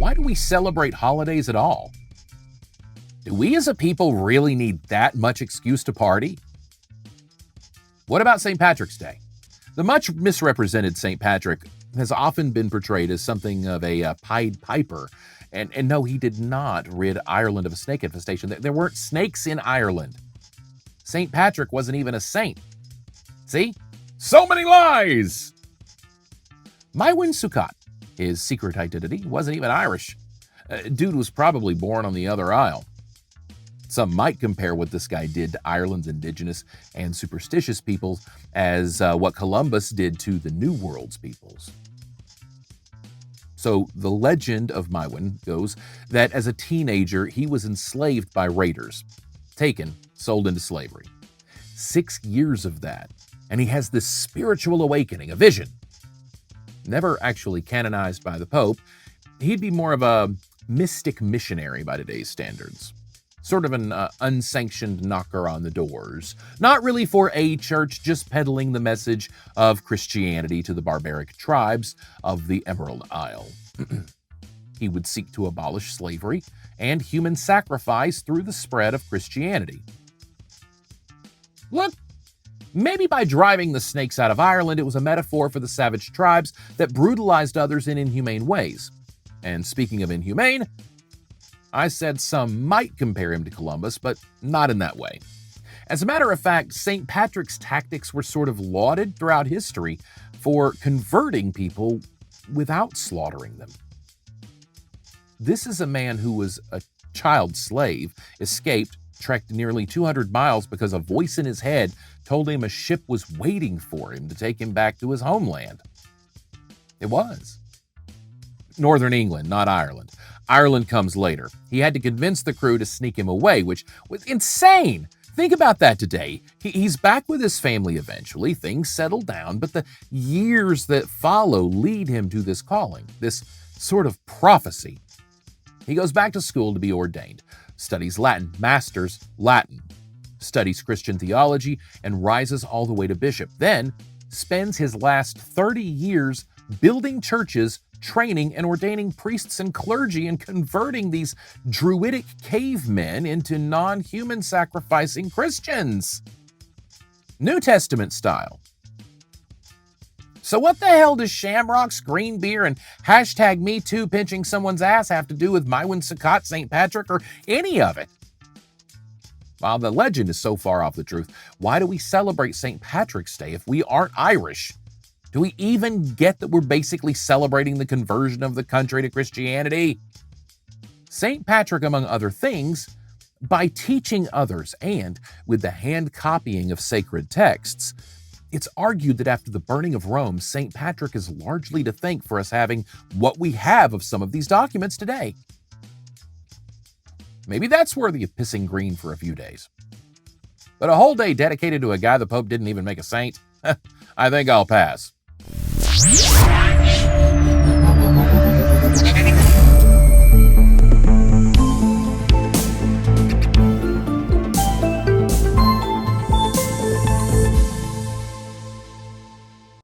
why do we celebrate holidays at all? Do we as a people really need that much excuse to party? What about St. Patrick's Day? The much misrepresented St. Patrick has often been portrayed as something of a Pied Piper. And no, he did not rid Ireland of a snake infestation. There weren't snakes in Ireland. St. Patrick wasn't even a saint. See? So many lies! Maewyn Succat, his secret identity, wasn't even Irish. Dude was probably born on the other aisle. Some might compare what this guy did to Ireland's indigenous and superstitious peoples as what Columbus did to the New World's peoples. So the legend of Maewyn goes that as a teenager, he was enslaved by raiders, taken, sold into slavery. 6 years of that, and he has this spiritual awakening, a vision. Never actually canonized by the Pope, he'd be more of a mystic missionary by today's standards. Sort of an unsanctioned knocker on the doors. Not really for a church, just peddling the message of Christianity to the barbaric tribes of the Emerald Isle. He would seek to abolish slavery and human sacrifice through the spread of Christianity. Look, maybe by driving the snakes out of Ireland, it was a metaphor for the savage tribes that brutalized others in inhumane ways. And speaking of inhumane, I said some might compare him to Columbus, but not in that way. As a matter of fact, St. Patrick's tactics were sort of lauded throughout history for converting people without slaughtering them. This is a man who was a child slave, escaped, trekked nearly 200 miles because a voice in his head told him a ship was waiting for him to take him back to his homeland. It was. Northern England, not Ireland. Ireland comes later. He had to convince the crew to sneak him away, which was insane. Think about that today. He's back with his family eventually. Things settle down, but the years that follow lead him to this calling, this sort of prophecy. He goes back to school to be ordained, studies Latin, masters Latin, studies Christian theology, and rises all the way to bishop. Then spends his last 30 years building churches, training and ordaining priests and clergy, and converting these druidic cavemen into non-human sacrificing Christians. New Testament style. So what the hell does shamrocks, green beer, and hashtag #MeToo pinching someone's ass have to do with Maewyn Succat, St. Patrick, or any of it? While the legend is so far off the truth, why do we celebrate St. Patrick's Day if we aren't Irish? Do we even get that we're basically celebrating the conversion of the country to Christianity? St. Patrick, among other things, by teaching others and with the hand copying of sacred texts, it's argued that after the burning of Rome, St. Patrick is largely to thank for us having what we have of some of these documents today. Maybe that's worthy of pissing green for a few days. But a whole day dedicated to a guy the Pope didn't even make a saint? I think I'll pass.